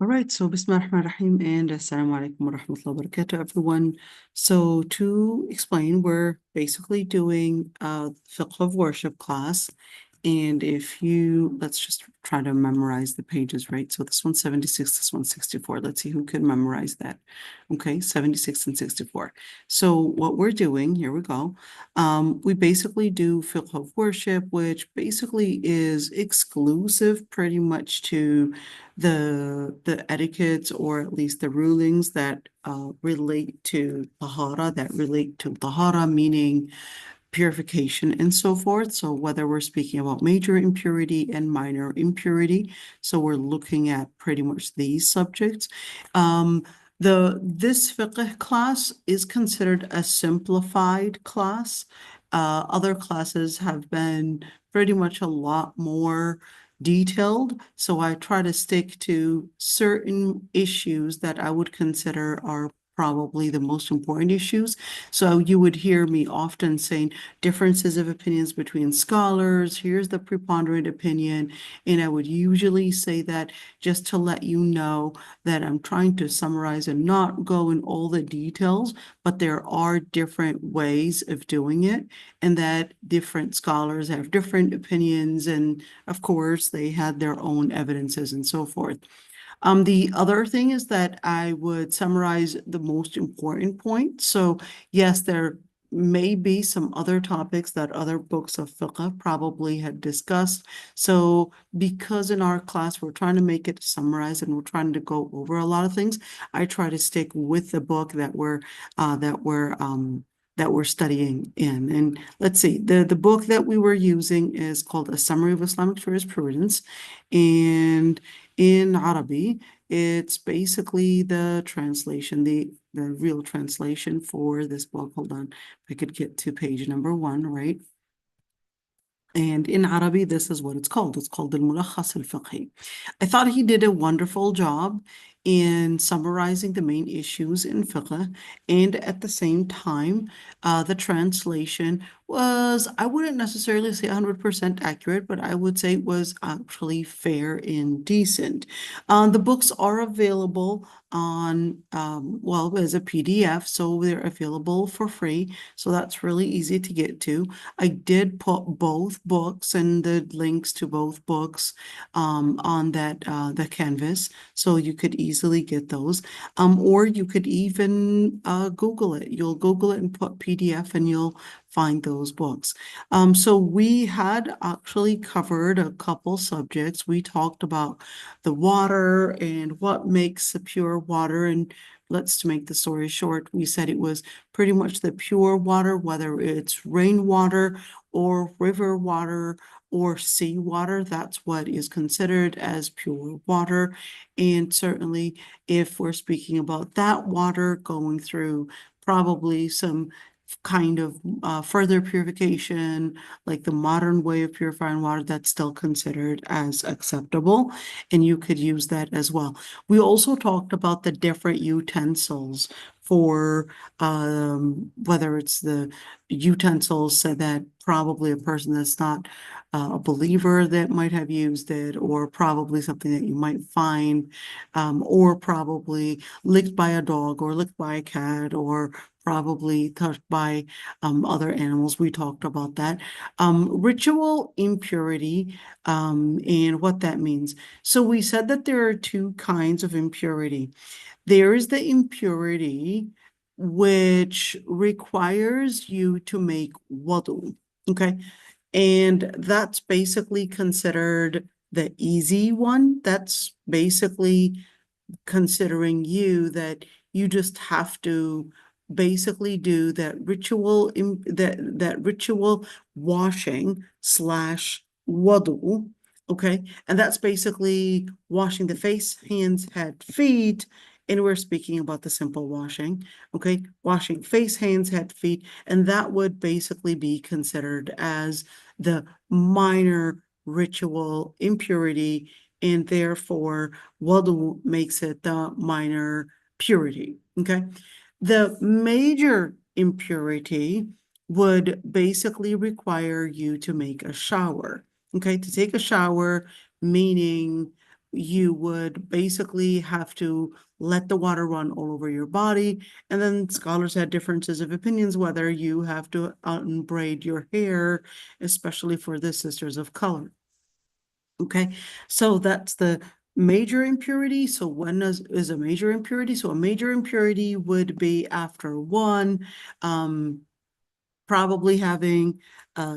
All right, so Bismillah ar-Rahman ar-Rahim and Assalamu alaikum wa rahmatullahi wa barakatuh, everyone. So to explain, we're basically doing a Fiqh of Worship class. And let's just try to memorize the pages, right? So this one's 76, this one's 64. Let's see who can memorize that. Okay, 76 and 64. So what we're doing, here we go. We basically do Fiqh of Worship, which basically is exclusive pretty much to the etiquettes, or at least the rulings that relate to tahara, meaning purification and so forth. So whether we're speaking about major impurity and minor impurity, so we're looking at pretty much these subjects. This fiqh class is considered a simplified class. Other classes have been pretty much a lot more detailed, so I try to stick to certain issues that I would consider are probably the most important issues. So you would hear me often saying differences of opinions between scholars, here's the preponderant opinion, and I would usually say that just to let you know that I'm trying to summarize and not go in all the details, but there are different ways of doing it, and that different scholars have different opinions, and of course they had their own evidences and so forth. The other thing is that I would summarize the most important points. So yes, there may be some other topics that other books of fiqh probably had discussed. So because in our class we're trying to make it summarized and we're trying to go over a lot of things, I try to stick with the book that we're studying in. And let's see, the book that we were using is called A Summary of Islamic Jurisprudence, and in Arabi, it's basically the translation, the real translation for this book. Hold on, if I could get to page number 1, right? And in Arabi, this is what it's called. It's called al-Mulakhas al-Fiqhi. I thought he did a wonderful job in summarizing the main issues in fiqh, and at the same time, the translation was, I wouldn't necessarily say 100% accurate, but I would say it was actually fair and decent. The books are available on, well, as a PDF, so they're available for free. So that's really easy to get to. I did put both books and the links to both books on the canvas, so you could easily get those. Or you could even Google it. You'll Google it and put PDF and you'll find those books. So we had actually covered a couple subjects. We talked about the water and what makes a pure water, and let's make the story short, we said it was pretty much the pure water, whether it's rainwater or river water or seawater, that's what is considered as pure water. And certainly if we're speaking about that water going through probably some kind of further purification, like the modern way of purifying water, that's still considered as acceptable, and you could use that as well. We also talked about the different utensils for whether it's the utensils, so that probably a person that's not a believer that might have used it, or probably something that you might find, or probably licked by a dog or licked by a cat, or probably touched by other animals. We talked about that. Ritual impurity and what that means. So we said that there are two kinds of impurity. There is the impurity which requires you to make wudu, okay? And that's basically considered the easy one. That's basically considering that you just have to basically do that ritual washing slash wudu, okay? And that's basically washing the face, hands, head, feet, and we're speaking about the simple washing, okay? Washing face, hands, head, feet, and that would basically be considered as the minor ritual impurity, and therefore wudu makes it the minor purity, okay? The major impurity would basically require you to make a shower, okay? To take a shower, meaning you would basically have to let the water run all over your body. And then scholars had differences of opinions whether you have to unbraid your hair, especially for the sisters of color. Okay, so that's the major impurity. So when is a major impurity? So a major impurity would be after one, probably having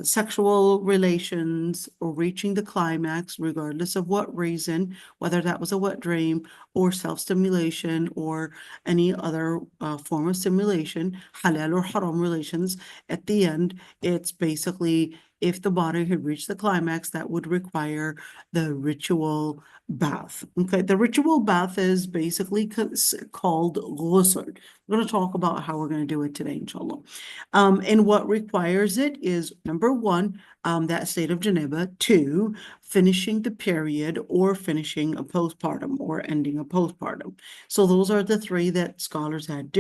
sexual relations or reaching the climax, regardless of what reason, whether that was a wet dream or self-stimulation or any other form of stimulation, halal or haram relations. At the end, it's basically if the body had reached the climax, that would require the ritual bath. Okay, the ritual bath is basically called ghusl. We're going to talk about how we're going to do it today, inshallah. And what requires it is number one, that state of janaba, two, finishing the period or finishing a postpartum or ending a postpartum. So those are the three that scholars had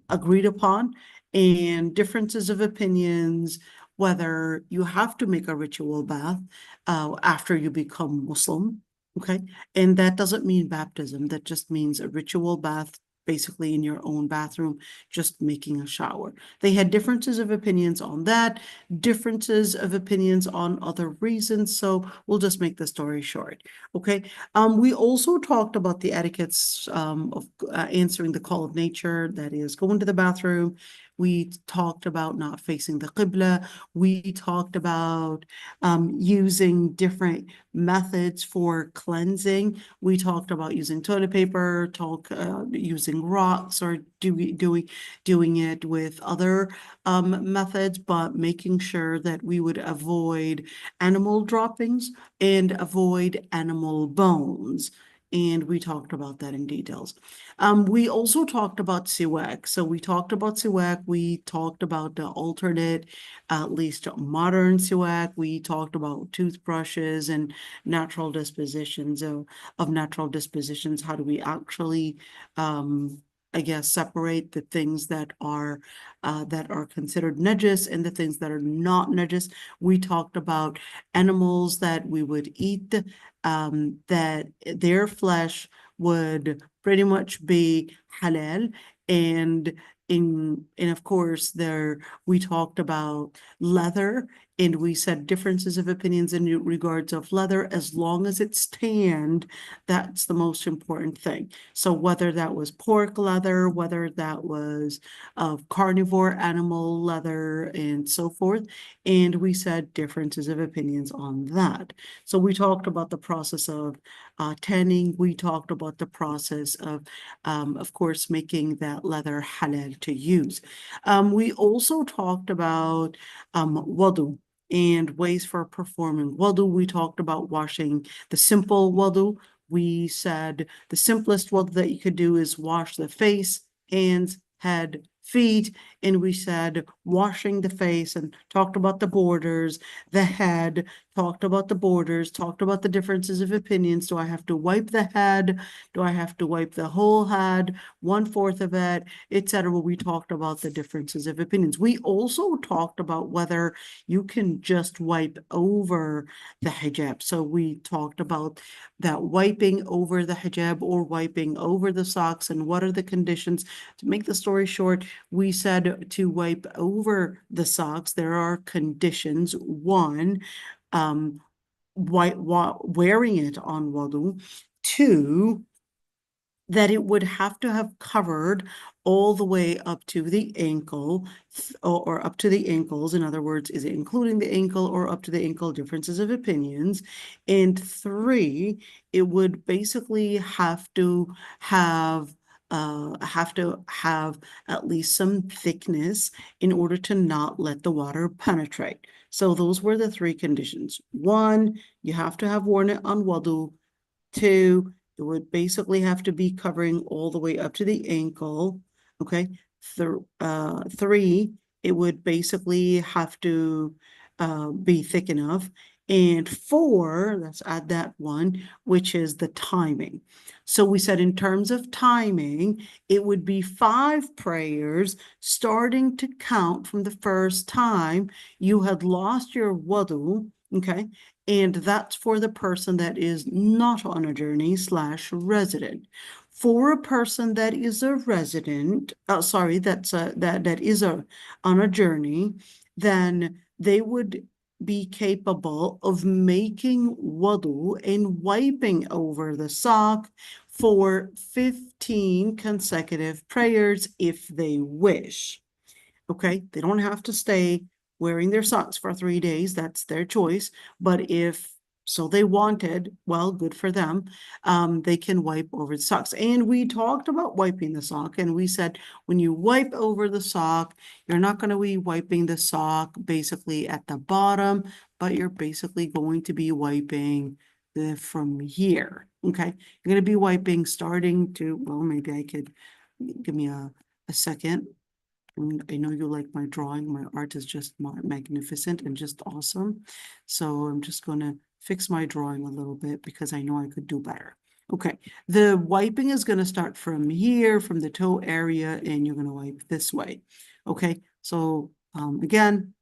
agreed upon, and differences of opinions whether you have to make a ritual bath after you become Muslim. Okay, and that doesn't mean baptism. That just means a ritual bath, basically in your own bathroom, just making a shower. They had differences of opinions on that, differences of opinions on other reasons. So we'll just make the story short. Okay. We also talked about the etiquettes of answering the call of nature, that is going to the bathroom. We talked about not facing the qibla. We talked about using different methods for cleansing. We talked about using toilet paper, using rocks, or doing it with other methods, but making sure that we would avoid animal droppings and avoid animal bones. And we talked about that in details. We also talked about siwak. So we talked about siwak. We talked about the alternate, at least modern siwak. We talked about toothbrushes and natural dispositions of natural dispositions. How do we actually, I guess, separate the things that are considered najis and the things that are not najis? We talked about animals that we would eat, that their flesh would pretty much be halal, and of course we talked about leather, and we said differences of opinions in regards of leather. As long as it's tanned, that's the most important thing. So whether that was pork leather, whether that was carnivore animal leather, and so forth, and we said differences of opinions on that. So we talked about the process of tanning. We talked about the process of course, making that leather halal to use. We also talked about wudu and ways for performing wudu. We talked about washing the simple wudu. We said the simplest wudu that you could do is wash the face, hands, head, feet, and we said washing the face and talked about the borders, the head, talked about the borders, talked about the differences of opinions. Do I have to wipe the head? Do I have to wipe the whole head, 1/4 of it, etc.? We talked about the differences of opinions. We also talked about whether you can just wipe over the hijab. So we talked about that wiping over the hijab or wiping over the socks, and what are the conditions. To make the story short, we said to wipe over the socks, there are conditions. One, wearing it on wudu. Two, that it would have to have covered all the way up to the ankle, or up to the ankles. In other words, is it including the ankle or up to the ankle? Differences of opinions. And three, it would basically have to have at least some thickness in order to not let the water penetrate. So those were the three conditions. One, you have to have worn it on wudu. Two, it would basically have to be covering all the way up to the ankle. Okay. Three, it would basically have to be thick enough. And four, let's add that one, which is the timing. So we said in terms of timing, it would be 5 prayers starting to count from the first time you had lost your wudu. Okay. And that's for the person that is not on a journey / resident. For a person that is a resident, that is on a journey, then they would be capable of making wudu and wiping over the sock for 15 consecutive prayers if they wish. Okay, they don't have to stay wearing their socks for 3 days. That's their choice. But if so they wanted, well, good for them. They can wipe over the socks. And we talked about wiping the sock, and we said when you wipe over the sock, you're not going to be wiping the sock basically at the bottom, but you're basically going to be wiping from here. Okay, you're going to be wiping starting to, well, maybe I could give me a second. I know you like my drawing. My art is just magnificent and just awesome. So I'm just going to fix my drawing a little bit because I know I could do better. Okay, the wiping is going to start from here, from the toe area, and you're going to wipe this way. Okay, so again,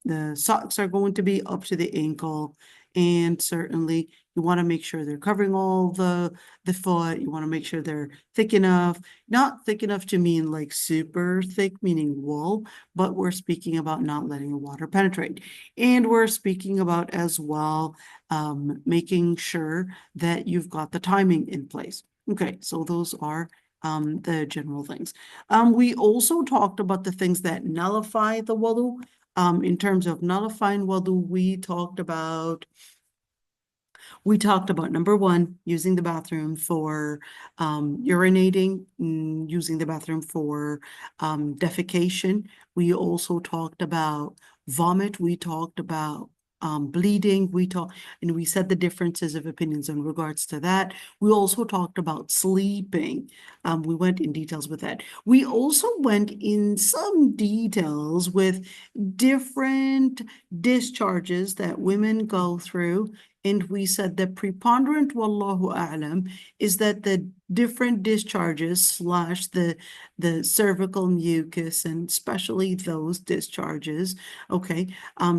the socks are going to be up to the ankle, and certainly you want to make sure they're covering all the foot. You want to make sure they're thick enough, not thick enough to mean like super thick, meaning wool, but we're speaking about not letting the water penetrate. And we're speaking about as well making sure that you've got the timing in place. Okay, so those are the general things. We also talked about the things that nullify the wudu. In terms of nullifying wudu, we talked about number one, using the bathroom for urinating, using the bathroom for defecation. We also talked about vomit. We talked about bleeding. And we said the differences of opinions in regards to that. We also talked about sleeping. We went in details with that. We also went in some details with different discharges that women go through. And we said the preponderant, wallahu a'lam, is that the different discharges / the cervical mucus, and especially those discharges, okay,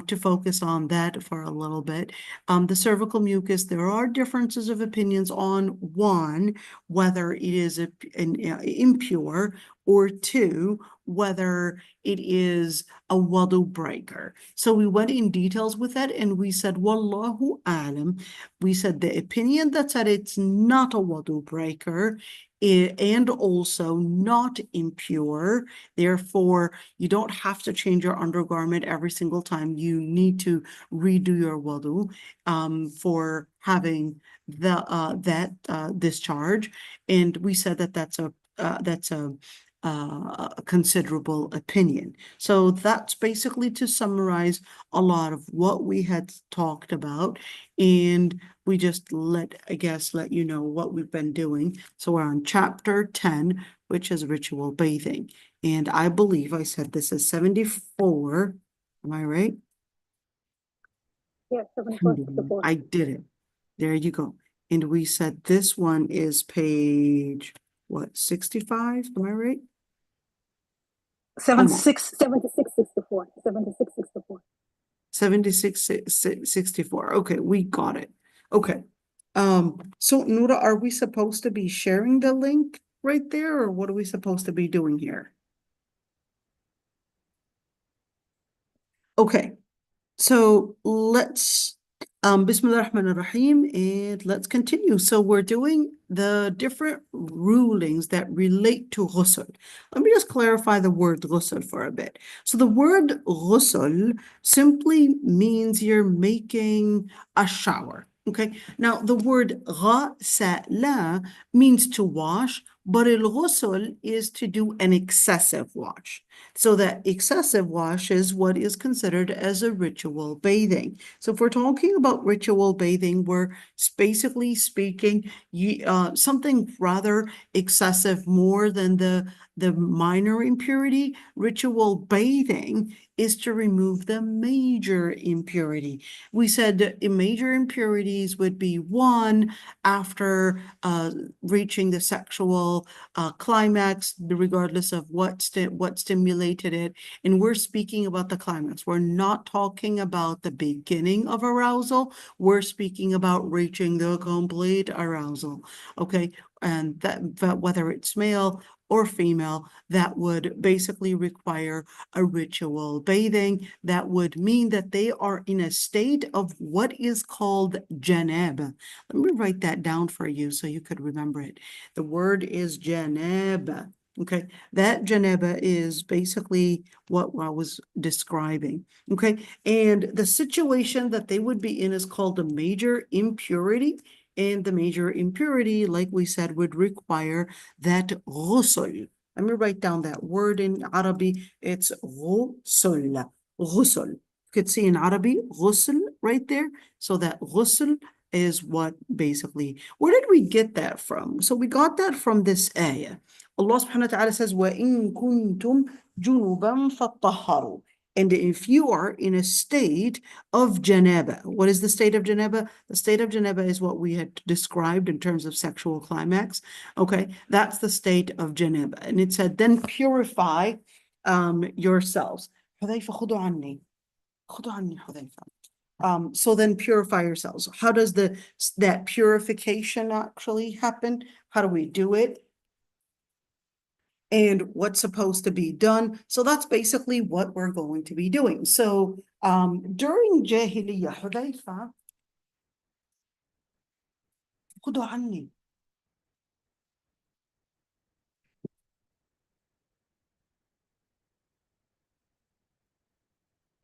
to focus on that for a little bit. The cervical mucus, there are differences of opinions on, one, whether it is impure, or two, whether it is a wudu breaker. So we went in details with that, and we said, wallahu alam, we said the opinion that said it's not a wudu breaker and also not impure. Therefore, you don't have to change your undergarment every single time you need to redo your wudu for having that discharge. And we said that that's a considerable opinion. So that's basically to summarize a lot of what we had talked about, and we just let you know what we've been doing. So we're on chapter 10, which is ritual bathing, and I believe I said this is 74. Am I right? Yeah, 74. I did it. There you go. And we said this one is page, what, 65? Am I right? 76, 64. 7664. Okay, we got it. Okay. So Nura, are we supposed to be sharing the link right there, or what are we supposed to be doing here? Okay. So let's Bismillah ar-Rahman ar-Rahim, and let's continue. So we're doing the different rulings that relate to ghusl. Let me just clarify the word ghusl for a bit. So the word ghusl simply means you're making a shower. Okay, now the word ghasala means to wash, but al-ghusl is to do an excessive wash. So that excessive wash is what is considered as a ritual bathing. So if we're talking about ritual bathing, we're basically speaking something rather excessive, more than the minor impurity. Ritual bathing is to remove the major impurity. We said major impurities would be one, after reaching the sexual ritual climax, regardless of what stimulated it. And we're speaking about the climax. We're not talking about the beginning of arousal. We're speaking about reaching the complete arousal. Okay, and that whether it's male or female, that would basically require a ritual bathing. That would mean that they are in a state of what is called janaba. Let me write that down for you so you could remember it. The word is janaba. Okay, that janaba is basically what I was describing. Okay, and the situation that they would be in is called a major impurity. And the major impurity, like we said, would require that ghusl. Let me write down that word in Arabic. It's ghusl. Ghusl. You could see in Arabic, ghusl right there. So that ghusl is what basically, where did we get that from? So we got that from this ayah. Allah subhanahu wa ta'ala says, وَإِن كُنْتُمْ جُنُوبًا فَطَّهَّرُوا. And if you are in a state of janaba, what is the state of janaba? The state of janaba is what we had described in terms of sexual climax. Okay, that's the state of janaba. And it said, then purify yourselves. حذيفة خذوا عني. خذوا عني حذيفة. So then purify yourselves. How does that purification actually happen? How do we do it? And what's supposed to be done. So that's basically what we're going to be doing. So during Jahiliyyah, Hudayfa, خذوا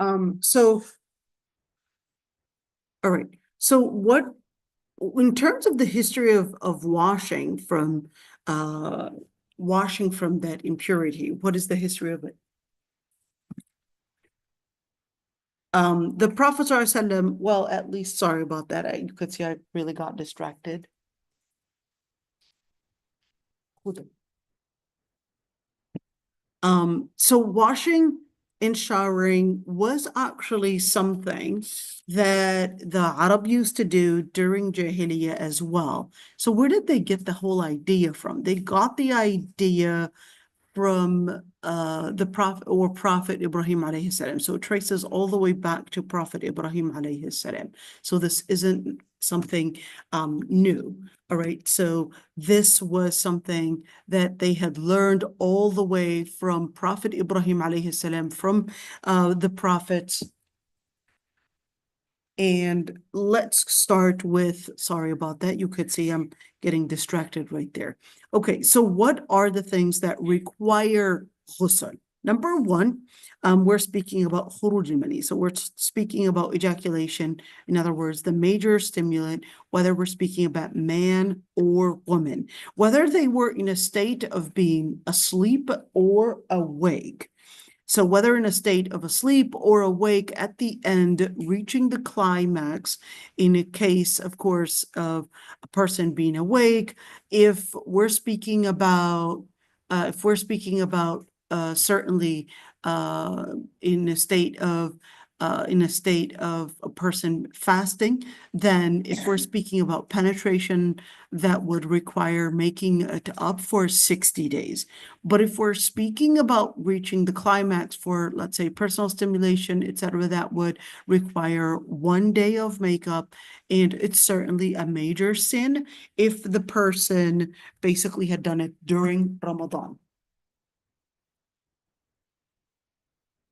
عني. So, all right. So what, in terms of the history of washing from that impurity, what is the history of it? The Prophet ﷺ, well, at least, sorry about that. You could see I really got distracted. So washing and showering was actually something that the Arab used to do during Jahiliyyah as well. So where did they get the whole idea from? They got the idea from the Prophet Ibrahim alayhi salam. So it traces all the way back to Prophet Ibrahim alayhi salam. So this isn't something new. All right, so this was something that they had learned all the way from Prophet Ibrahim alayhi salam, from the prophets. And let's start with, sorry about that, you could see I'm getting distracted right there. Okay, so what are the things that require ghusl? Number one, we're speaking about khuruj al-mani. So we're speaking about ejaculation. In other words, the major stimulant, whether we're speaking about man or woman, whether they were in a state of being asleep or awake. So whether in a state of asleep or awake, at the end, reaching the climax, in a case, of course, of a person being awake, if we're speaking about certainly in a state of a person fasting, then if we're speaking about penetration, that would require making it up for 60 days. But if we're speaking about reaching the climax for, let's say, personal stimulation, etc., that would require 1 day of makeup. And it's certainly a major sin if the person basically had done it during Ramadan,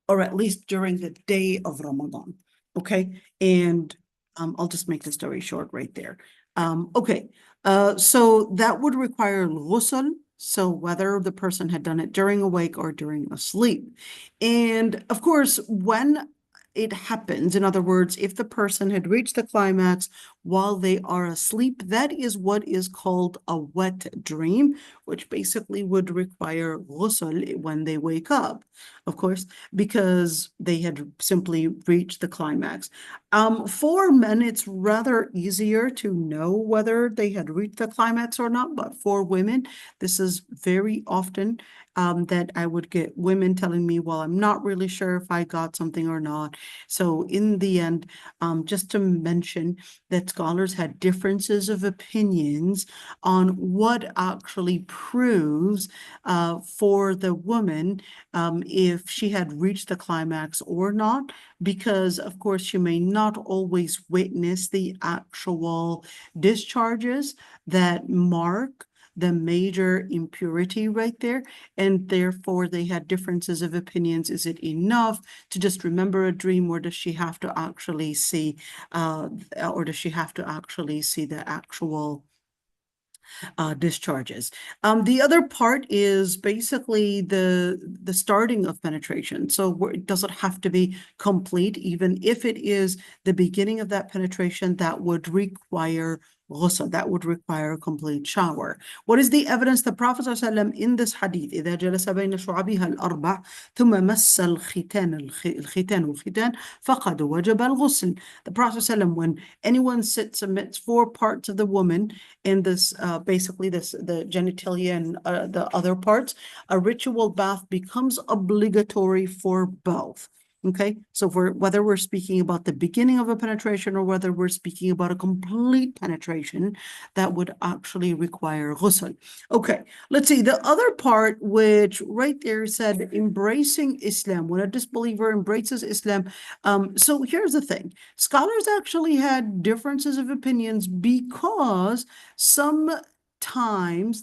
or at least during the day of Ramadan. Okay, and I'll just make the story short right there. Okay, so that would require ghusl. So whether the person had done it during awake or during asleep. And of course, when it happens, in other words, if the person had reached the climax while they are asleep, that is what is called a wet dream, which basically would require ghusl when they wake up, of course, because they had simply reached the climax. For men, it's rather easier to know whether they had reached the climax or not, but for women, this is very often that I would get women telling me, well, I'm not really sure if I got something or not. So in the end, just to mention that scholars had differences of opinions on what actually proves for the woman if she had reached the climax or not, because of course you may not always witness the actual discharges that mark the major impurity right there, and therefore they had differences of opinions. Is it enough to just remember a dream, or does she have to actually see the actual discharges? The other part is basically the starting of penetration. So it doesn't have to be complete. Even if it is the beginning of that penetration, that would require ghusl, that would require a complete shower. What is the evidence? The Prophet ﷺ in this hadith, إذا جلس بين شعبها الأربع ثم مس الختان والختان فقد وجب الغسل. The Prophet ﷺ, when anyone sits amidst four parts of the woman in this, basically the genitalia and the other parts, a ritual bath becomes obligatory for both. Okay, so whether we're speaking about the beginning of a penetration or whether we're speaking about a complete penetration, that would actually require ghusl. Okay, let's see. The other part, which right there said embracing Islam, when a disbeliever embraces Islam. So here's the thing. Scholars actually had differences of opinions because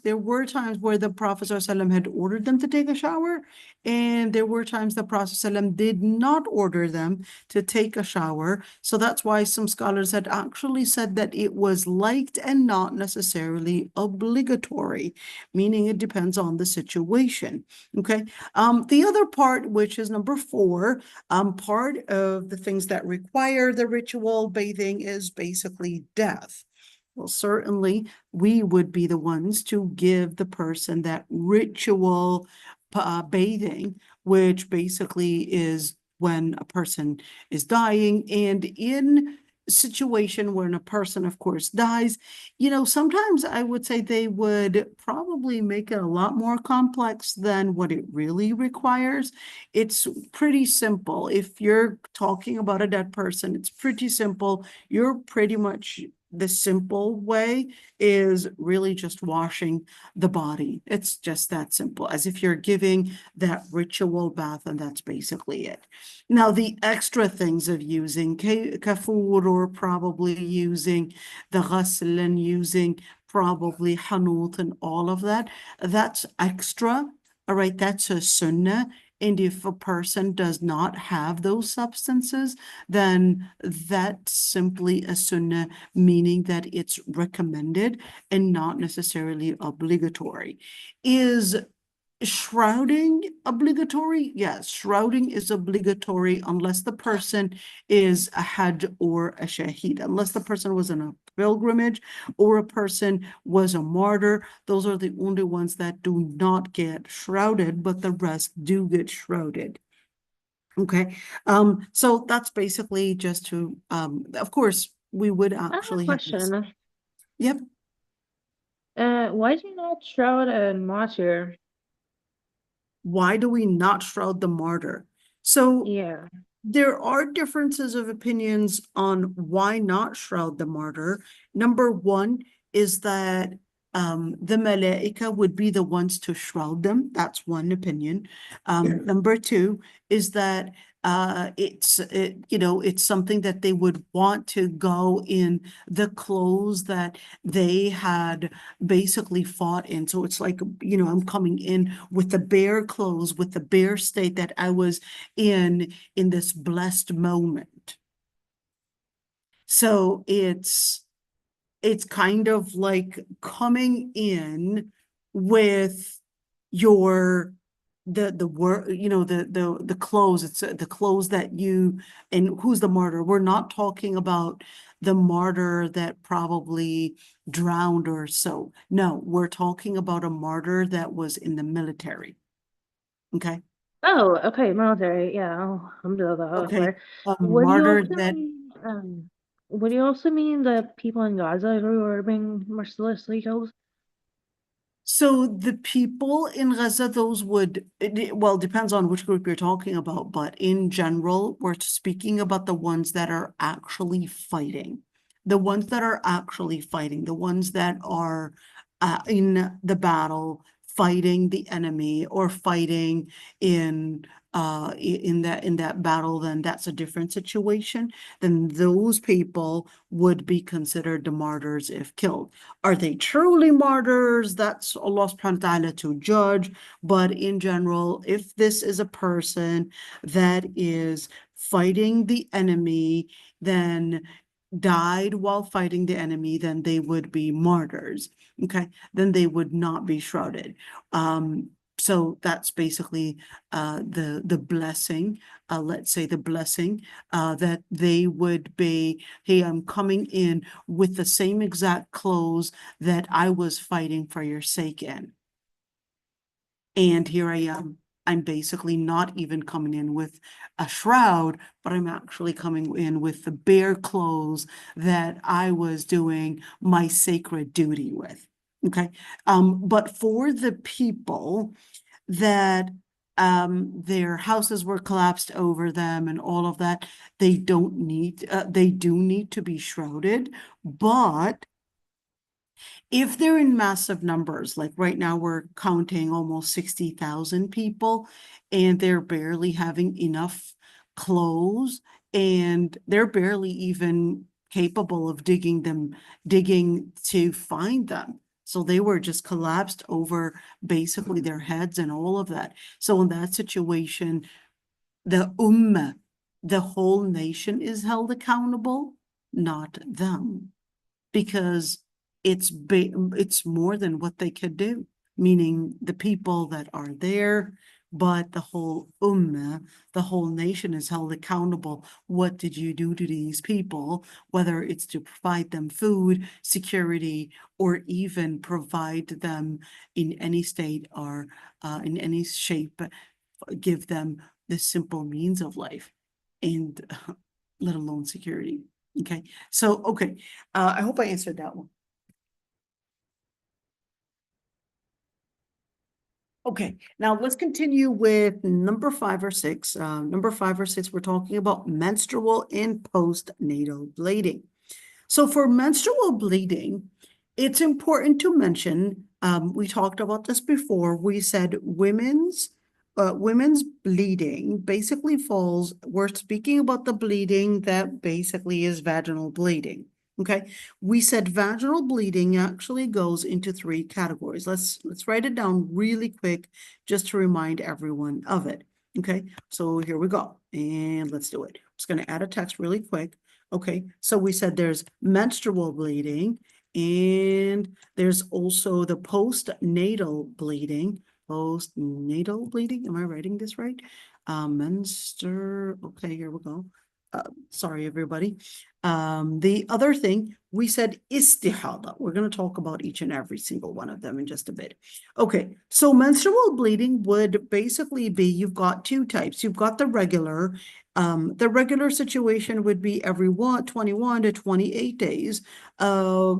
there were times where the Prophet ﷺ had ordered them to take a shower, and there were times the Prophet ﷺ did not order them to take a shower. So that's why some scholars had actually said that it was liked and not necessarily obligatory, meaning it depends on the situation. Okay. The other part, which is number 4, part of the things that require the ritual bathing is basically death. Well, certainly we would be the ones to give the person that ritual bathing, which basically is when a person is dying. And in a situation when a person, of course, dies, sometimes I would say they would probably make it a lot more complex than what it really requires. It's pretty simple. If you're talking about a dead person, it's pretty simple. You're pretty much the simple way is really just washing the body. It's just that simple, as if you're giving that ritual bath, and that's basically it. Now, the extra things of using kafur, or probably using the ghusl and using probably hanut and all of that, that's extra. All right, that's a sunnah. And if a person does not have those substances, then that's simply a sunnah, meaning that it's recommended and not necessarily obligatory. Is shrouding obligatory? Yes, shrouding is obligatory unless the person is a hajj or a shaheed, unless the person was in a pilgrimage or a person was a martyr. Those are the only ones that do not get shrouded, but the rest do get shrouded. Okay, so that's basically just to, of course, we would I have a actually have this. question. Yep. Why do you not shroud a martyr? Why do we not shroud the martyr? So Yeah. there are differences of opinions on why not shroud the martyr. Number 1 is that the malaika would be the ones to shroud them. That's one opinion. Number 2 is that it's something that they would want to go in the clothes that they had basically fought in. So it's like, I'm coming in with the bare clothes, with the bare state that I was in this blessed moment. So it's kind of like coming in with your the work, the clothes. It's the clothes that you, and who's the martyr? We're not talking about the martyr that probably drowned or so. No, we're talking about a martyr that was in the military. Okay. Oh, okay, military. Yeah, alhamdulillah. Okay. A What do you martyr also that mean? What do you also mean the people in Gaza who are being mercilessly killed? So the people in Gaza, those would, well, depends on which group you're talking about, but in general, we're speaking about the ones that are actually fighting. the ones that are actually fighting, the ones that are in the battle, fighting the enemy or fighting in that battle, then that's a different situation. Then those people would be considered the martyrs if killed. Are they truly martyrs? That's Allah subhanahu wa ta'ala to judge. But in general, if this is a person that is fighting the enemy, then died while fighting the enemy, then they would be martyrs. Okay, then they would not be shrouded. So that's basically the blessing, let's say the blessing that they would be, hey, I'm coming in with the same exact clothes that I was fighting for your sake in. And here I am. I'm basically not even coming in with a shroud, but I'm actually coming in with the bare clothes that I was doing my sacred duty with. Okay. But for the people that their houses were collapsed over them and all of that, they do need to be shrouded, but if they're in massive numbers, like right now we're counting almost 60,000 people and they're barely having enough clothes and they're barely even capable of digging to find them. So they were just collapsed over basically their heads and all of that. So in that situation, the ummah, the whole nation is held accountable, not them, because it's more than what they could do, meaning the people that are there, but the whole ummah, the whole nation is held accountable. What did you do to these people? Whether it's to provide them food, security, or even provide them in any state or in any shape, give them the simple means of life and let alone security. Okay, so, okay, I hope I answered that one. Okay, now let's continue with number 5 or 6. Number 5 or 6, we're talking about menstrual and postnatal bleeding. So for menstrual bleeding, it's important to mention, we talked about this before, we said women's bleeding basically falls, we're speaking about the bleeding that basically is vaginal bleeding. Okay, we said vaginal bleeding actually goes into 3 categories. Let's write it down really quick just to remind everyone of it. Okay, so here we go, and let's do it. I'm just going to add a text really quick. Okay, so we said there's menstrual bleeding, and there's also the postnatal bleeding. Postnatal bleeding, am I writing this right? Okay, here we go. Sorry, everybody. The other thing, we said istihada. We're going to talk about each and every single one of them in just a bit. Okay, so menstrual bleeding would basically be, you've got 2 types. You've got the regular situation would be every 21 to 28 days. A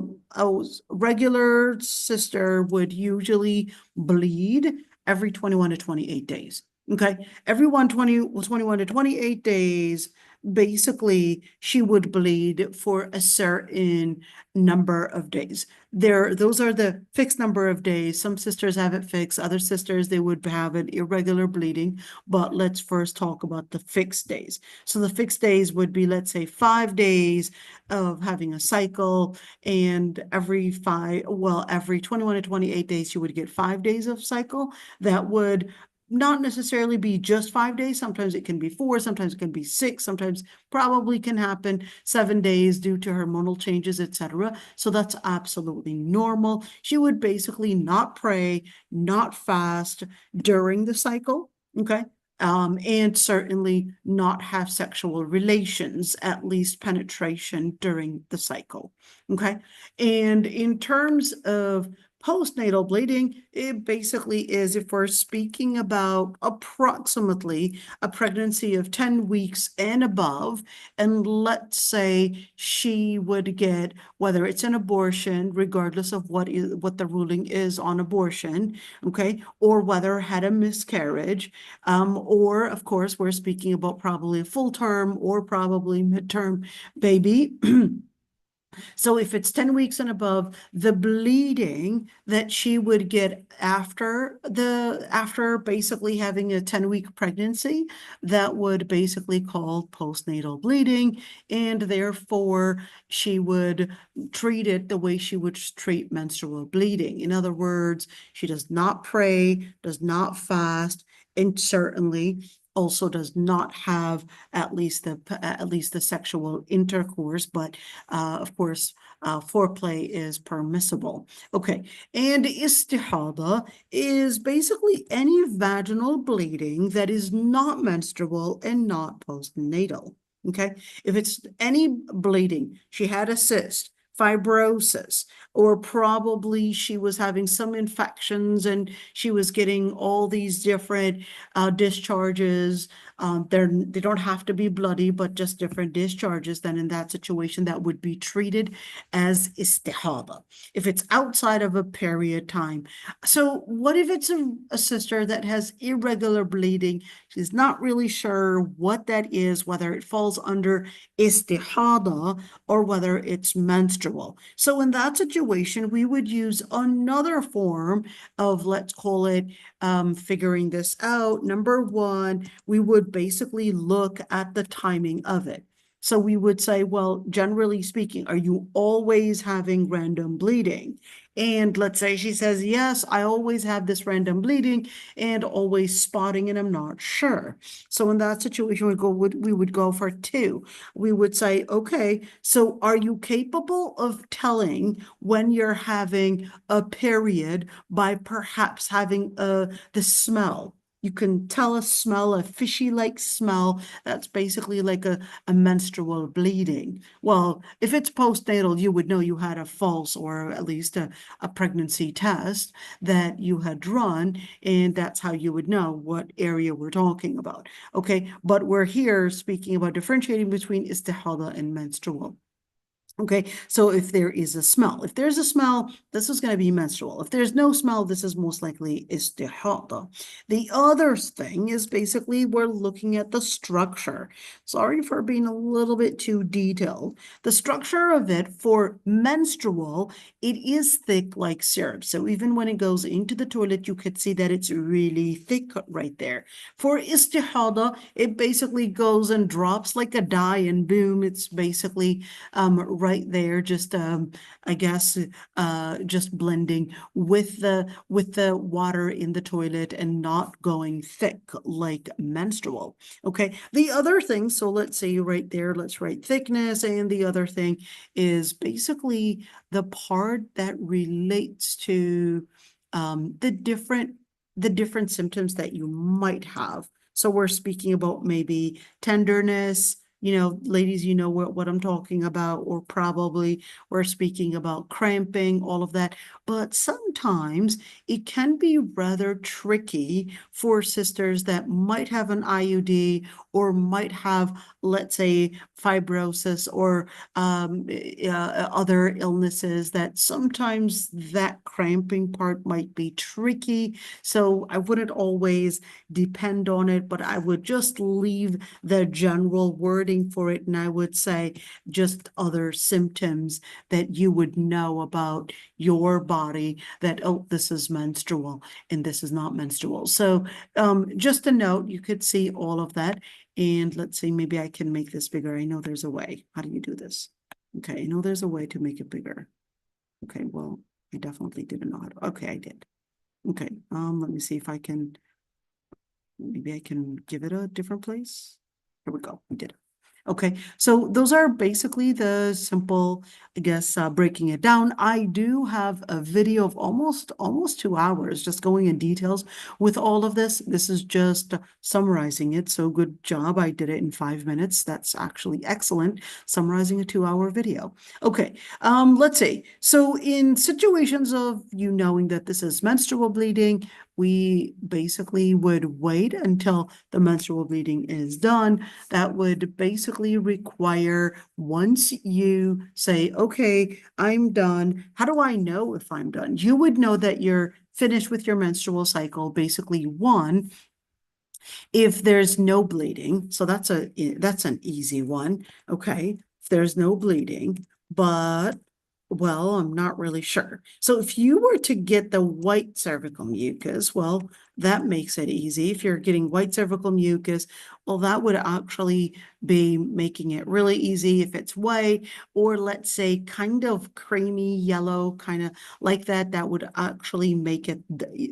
regular sister would usually bleed every 21 to 28 days. Okay, every 21 to 28 days, basically she would bleed for a certain number of days. Those are the fixed number of days. Some sisters have it fixed, other sisters, they would have it irregular bleeding, but let's first talk about the fixed days. So the fixed days would be, let's say, 5 days of having a cycle, and every 21 to 28 days, you would get 5 days of cycle. That would not necessarily be just 5 days. Sometimes it can be 4, sometimes it can be 6, sometimes probably can happen 7 days due to hormonal changes, etc. So that's absolutely normal. She would basically not pray, not fast during the cycle, okay? And certainly not have sexual relations, at least penetration during the cycle, okay? And in terms of postnatal bleeding, it basically is, if we're speaking about approximately a pregnancy of 10 weeks and above, and let's say she would get, whether it's an abortion, regardless of what the ruling is on abortion, okay, or whether had a miscarriage, or of course, we're speaking about probably a full term or probably midterm baby. So if it's 10 weeks and above, the bleeding that she would get after basically having a 10-week pregnancy, that would basically call postnatal bleeding, and therefore she would treat it the way she would treat menstrual bleeding. In other words, she does not pray, does not fast, and certainly also does not have at least the sexual intercourse, but of course, foreplay is permissible. Okay, and istihada is basically any vaginal bleeding that is not menstrual and not postnatal. Okay, if it's any bleeding, she had a cyst, fibrosis, or probably she was having some infections and she was getting all these different discharges. They don't have to be bloody, but just different discharges. Then in that situation, that would be treated as istihada if it's outside of a period time. So what if it's a sister that has irregular bleeding? She's not really sure what that is, whether it falls under istihada or whether it's menstrual. So in that situation, we would use another form of, let's call it, figuring this out. Number one, we would basically look at the timing of it. So we would say, well, generally speaking, are you always having random bleeding? And let's say she says, yes, I always have this random bleeding and always spotting, and I'm not sure. So in that situation, we would go for two. We would say, okay, so are you capable of telling when you're having a period by perhaps having the smell? You can tell a smell, a fishy-like smell, that's basically like a menstrual bleeding. Well, if it's postnatal, you would know you had a false or at least a pregnancy test that you had run, and that's how you would know what area we're talking about. Okay, but we're here speaking about differentiating between istihada and menstrual. Okay, so if there is a smell, if there's a smell, this is going to be menstrual. If there's no smell, this is most likely istihada. The other thing is basically we're looking at the structure. Sorry for being a little bit too detailed. The structure of it for menstrual, it is thick like syrup. So even when it goes into the toilet, you could see that it's really thick right there. For istihada, it basically goes and drops like a dye, and boom, it's basically right there, just I guess just blending with the water in the toilet and not going thick like menstrual. Okay, the other thing, so let's say right there, let's write thickness, and the other thing is basically the part that relates to the different symptoms that you might have. So we're speaking about maybe tenderness. You know, ladies, you know what I'm talking about, or probably we're speaking about cramping, all of that. But sometimes it can be rather tricky for sisters that might have an IUD or might have, let's say, fibrosis or other illnesses, that sometimes that cramping part might be tricky. So I wouldn't always depend on it, but I would just leave the general wording for it, and I would say just other symptoms that you would know about your body, that, oh, this is menstrual and this is not menstrual. So just a note, you could see all of that. And let's see, maybe I can make this bigger. I know there's a way. How do you do this? Okay, I know there's a way to make it bigger. Okay, well, I definitely didn't know how to. Okay, I did. Okay, let me see if I can, maybe I can give it a different place. Here we go, we did it. Okay, so those are basically the simple, I guess, breaking it down. I do have a video of almost 2 hours just going in details with all of this. This is just summarizing it. So good job. I did it in 5 minutes. That's actually excellent, summarizing a 2-hour video. Okay, let's see. So in situations of you knowing that this is menstrual bleeding, we basically would wait until the menstrual bleeding is done. That would basically require, once you say, okay, I'm done, how do I know if I'm done? You would know that you're finished with your menstrual cycle, basically, one, if there's no bleeding. So that's an easy one. Okay, if there's no bleeding. but, well, I'm not really sure. So if you were to get the white cervical mucus, well, that makes it easy. If you're getting white cervical mucus, well, that would actually be making it really easy if it's white, or let's say kind of creamy yellow, kind of like that, that would actually make it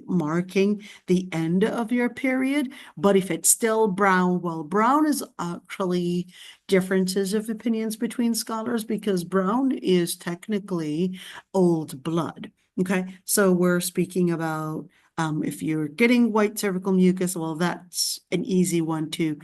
marking the end of your period. But if it's still brown, well, brown is actually differences of opinions between scholars because brown is technically old blood. Okay, so we're speaking about if you're getting white cervical mucus, well, that's an easy one to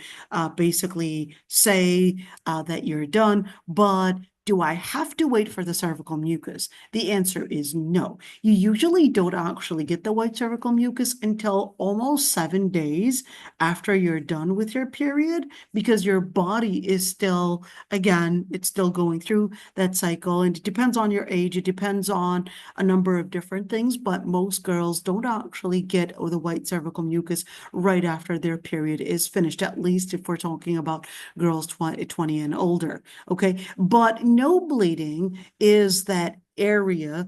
basically say that you're done. But do I have to wait for the cervical mucus? The answer is no. You usually don't actually get the white cervical mucus until almost 7 days after you're done with your period because your body is still, again, it's still going through that cycle. And it depends on your age. It depends on a number of different things, but most girls don't actually get the white cervical mucus right after their period is finished, at least if we're talking about girls 20 and older. Okay, but no bleeding is that area,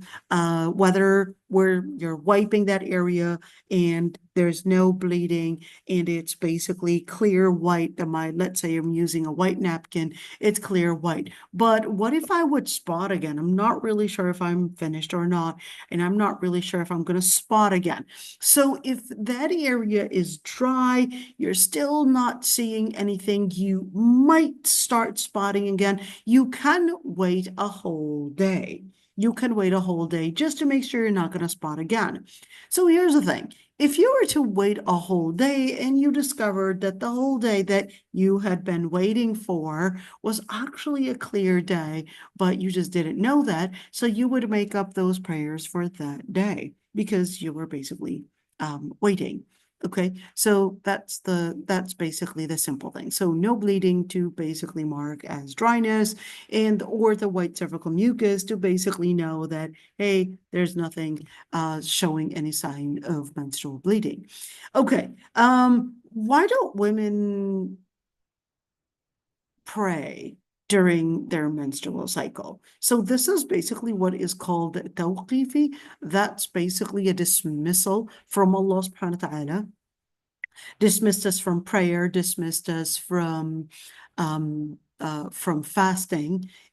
whether you're wiping that area and there's no bleeding and it's basically clear white. Let's say I'm using a white napkin, it's clear white. But what if I would spot again? I'm not really sure if I'm finished or not, and I'm not really sure if I'm going to spot again. So if that area is dry, you're still not seeing anything, you might start spotting again. You can wait a whole day. You can wait a whole day just to make sure you're not going to spot again. So here's the thing. If you were to wait a whole day and you discovered that the whole day that you had been waiting for was actually a clear day, but you just didn't know that, so you would make up those prayers for that day because you were basically waiting. Okay, so that's basically the simple thing. So no bleeding to basically mark as dryness, and or the white cervical mucus to basically know that, hey, there's nothing showing any sign of menstrual bleeding. Okay, why don't women pray during their menstrual cycle? So this is basically what is called tawqifi. That's basically a dismissal from Allah subhanahu wa ta'ala. Dismissed us from prayer, dismissed us from fasting,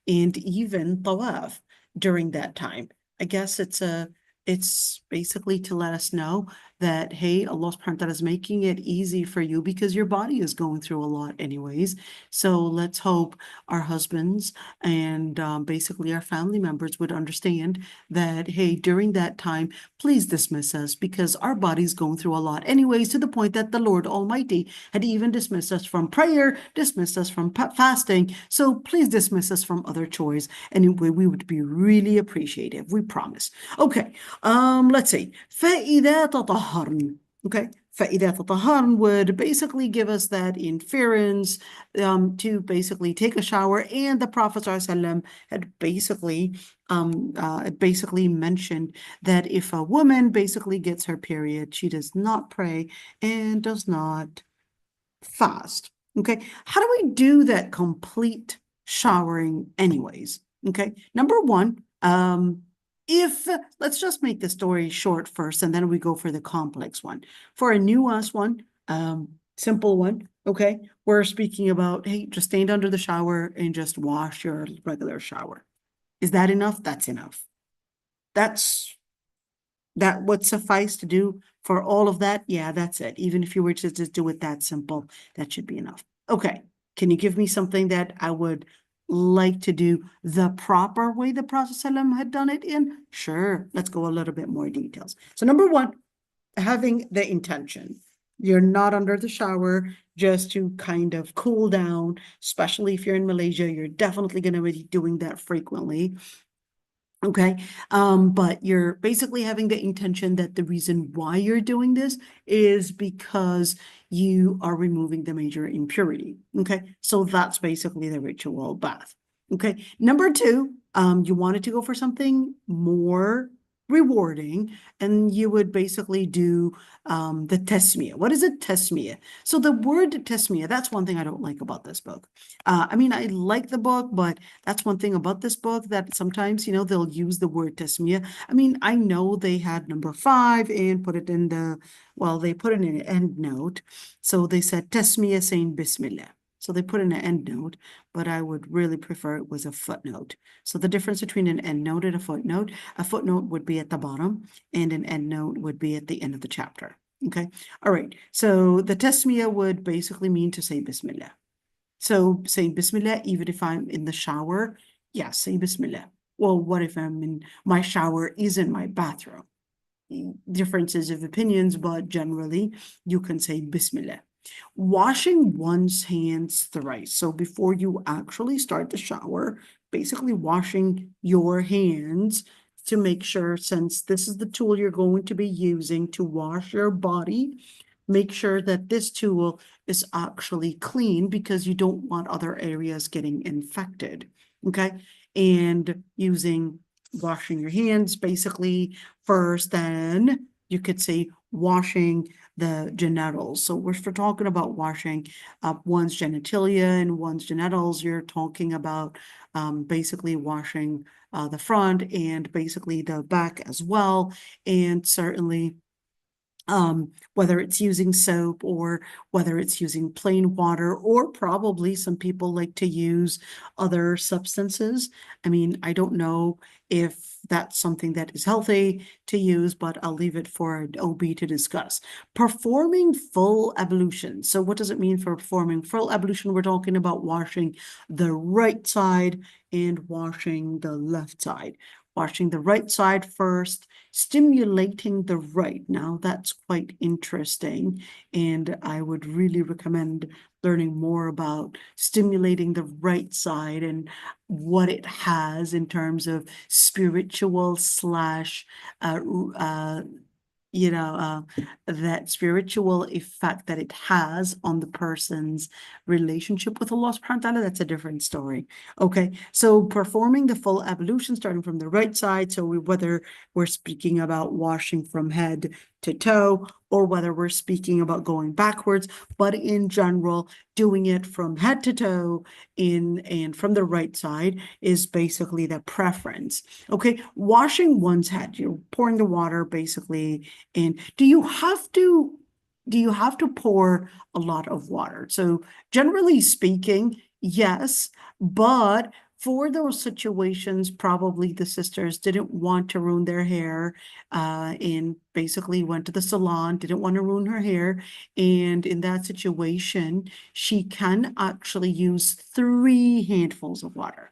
and even tawaf during that time. I guess it's basically to let us know that, hey, Allah subhanahu wa ta'ala is making it easy for you because your body is going through a lot anyways. So let's hope our husbands and basically our family members would understand that, hey, during that time, please dismiss us because our body's going through a lot anyways, to the point that the Lord Almighty had even dismissed us from prayer, dismissed us from fasting. So please dismiss us from other chores. Anyway, we would be really appreciative. We promise. Okay. Let's see. فَإِذَا تَطَهَّرْنَ. Okay. فَإِذَا تَطَهَّرْنَ would basically give us that inference to basically take a shower. And the Prophet ﷺ had basically mentioned that if a woman basically gets her period, she does not pray and does not fast. Okay. How do we do that complete showering anyways? Okay. Number one, let's just make the story short first, and then we go for the complex one. For a nuanced one, simple one, okay, we're speaking about, hey, just stand under the shower and just wash your regular shower. Is that enough? That's enough. That would suffice to do for all of that? Yeah, that's it. Even if you were to just do it that simple, that should be enough. Okay, can you give me something that I would like to do the proper way the Prophet ﷺ had done it in? Sure, let's go a little bit more details. So number one, having the intention. You're not under the shower just to kind of cool down, especially if you're in Malaysia. You're definitely going to be doing that frequently. Okay, but you're basically having the intention that the reason why you're doing this is because you are removing the major impurity. Okay, so that's basically the ritual bath. Okay, number two, you wanted to go for something more rewarding, and you would basically do the tasmiyah. What is a tasmiyah? So the word tasmiyah, that's one thing I don't like about this book. I mean, I like the book, but that's one thing about this book, that sometimes, they'll use the word tasmiyah. I mean, I know they had number 5 and put it in they put it in an end note. So they said tasmiyah saying Bismillah. So they put in an end note, but I would really prefer it was a footnote. So the difference between an end note and a footnote would be at the bottom and an end note would be at the end of the chapter. Okay. All right. So the tasmiyah would basically mean to say Bismillah. So saying Bismillah, even if I'm in the shower, yes, say Bismillah. Well, what if my shower is in my bathroom? Differences of opinions, but generally you can say Bismillah. Washing one's hands thrice. So before you actually start the shower, basically washing your hands to make sure, since this is the tool you're going to be using to wash your body, make sure that this tool is actually clean because you don't want other areas getting infected. Okay. And washing your hands basically first, then you could say washing the genitals. So we're talking about washing one's genitalia and one's genitals. You're talking about basically washing the front and basically the back as well. And certainly whether it's using soap or whether it's using plain water, or probably some people like to use other substances. I mean, I don't know if that's something that is healthy to use, but I'll leave it for an OB to discuss. Performing full ablution. So what does it mean for performing full ablution? We're talking about washing the right side and washing the left side. Washing the right side first, stimulating the right. Now that's quite interesting, and I would really recommend learning more about stimulating the right side and what it has in terms of spiritual slash that spiritual effect that it has on the person's relationship with Allah subhanahu wa ta'ala. That's a different story. Okay, so performing the full ablution starting from the right side. So whether we're speaking about washing from head to toe, or whether we're speaking about going backwards, but in general, doing it from head to toe and from the right side is basically the preference. Okay, washing one's head, you're pouring the water basically, and do you have to pour a lot of water? So generally speaking, yes, but for those situations, probably the sisters didn't want to ruin their hair and basically went to the salon, didn't want to ruin her hair. And in that situation, she can actually use 3 handfuls of water.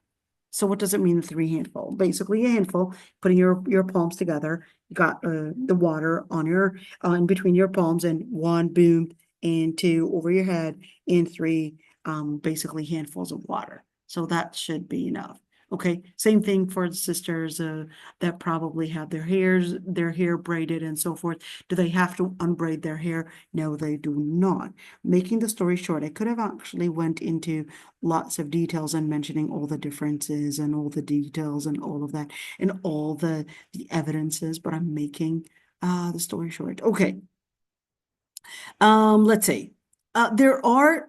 So what does it mean, 3 handful? Basically a handful, putting your palms together, you got the water on in between your palms, and 1, boom, and 2 over your head, and 3 basically handfuls of water. So that should be enough. Okay, same thing for the sisters that probably have their hair braided and so forth. Do they have to unbraid their hair? No, they do not. Making the story short, I could have actually went into lots of details and mentioning all the differences and all the details and all of that and all the evidences, but I'm making the story short. Okay. Let's see.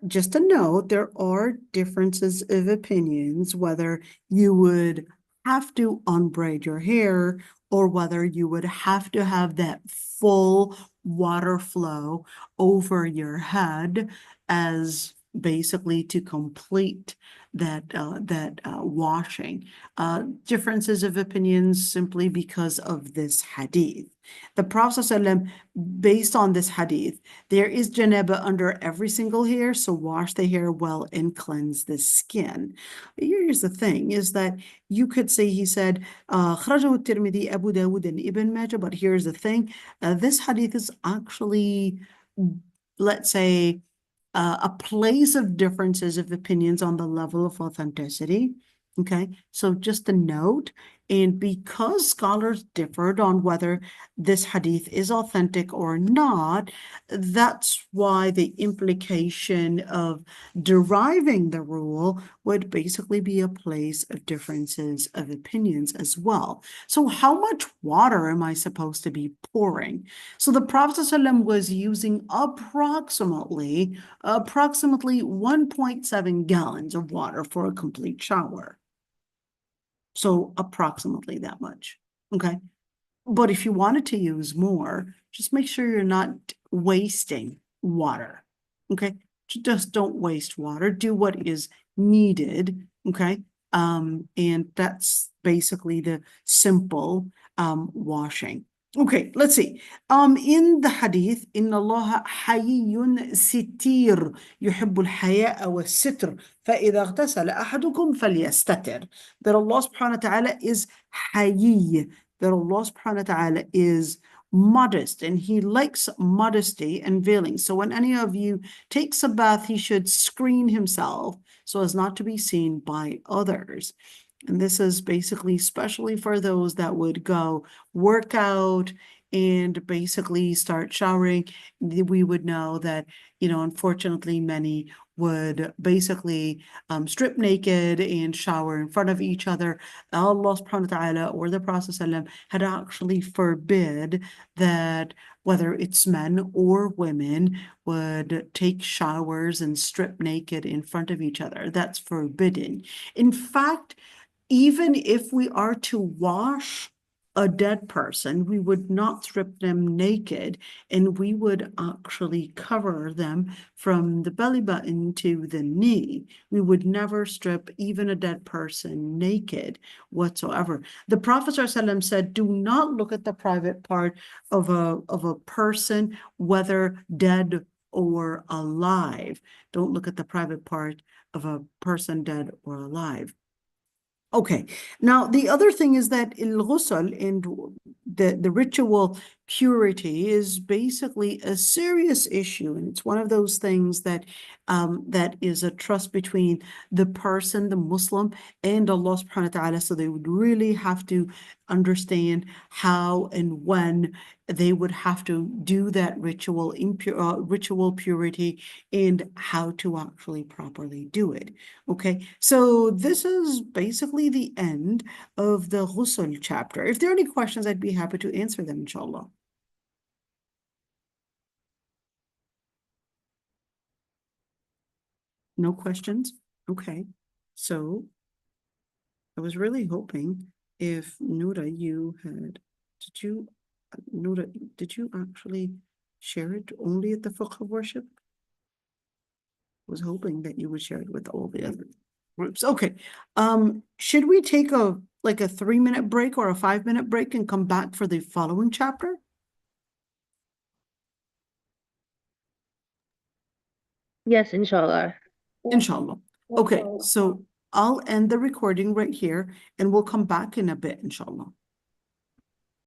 Just a note, there are differences of opinions whether you would have to unbraid your hair or whether you would have to have that full water flow over your head as basically to complete that washing. Differences of opinions simply because of this hadith. The Prophet ﷺ, based on this hadith, there is janaba under every single hair, so wash the hair well and cleanse the skin. Here's the thing, is that you could say, he said, خرجه الترمذي, Abu Dawud, and Ibn Majah, but here's the thing, this hadith is actually, let's say, a place of differences of opinions on the level of authenticity. Okay, so just a note, And because scholars differed on whether this hadith is authentic or not, that's why the implication of deriving the rule would basically be a place of differences of opinions as well. So how much water am I supposed to be pouring? So the Prophet ﷺ was using approximately 1.7 gallons of water for a complete shower. So approximately that much, okay? But if you wanted to use more, just make sure you're not wasting water, okay? Just don't waste water. Do what is needed, okay? And that's basically the simple washing. Okay, let's see. In the hadith, إن الله حيي ستير يحب الحياء والستر فإذا اغتسل أحدكم فليستتر. That Allah subhanahu wa ta'ala is حيي, that Allah subhanahu wa ta'ala is modest and He likes modesty and veiling. So when any of you takes a bath, he should screen himself so as not to be seen by others. And this is basically especially for those that would go work out and basically start showering. We would know that, unfortunately, many would basically strip naked and shower in front of each other. Allah subhanahu wa ta'ala or the Prophet ﷺ had actually forbid that whether it's men or women would take showers and strip naked in front of each other. That's forbidden. In fact, even if we are to wash a dead person, we would not strip them naked, and we would actually cover them from the belly button to the knee. We would never strip even a dead person naked whatsoever. The Prophet ﷺ said, do not look at the private part of a person, whether dead or alive. Don't look at the private part of a person dead or alive. Okay, now the other thing is that al-ghusl and the ritual purity is basically a serious issue, and it's one of those things that that is a trust between the person, the Muslim, and Allah subhanahu wa ta'ala. So they would really have to understand how and when they would have to do that ritual purity and how to actually properly do it. Okay, so this is basically the end of the ghusl chapter. If there are any questions, I'd be happy to answer them, inshallah. No questions? Okay, so I was really hoping if Noura, Noura, did you actually share it only at the Fiqh of worship? Was hoping that you would share it with all the other groups. Okay. Should we take a 3-minute break or a 5-minute break and come back for the following chapter? Yes, inshallah. Inshallah. Okay, so I'll end the recording right here and we'll come back in a bit, inshallah.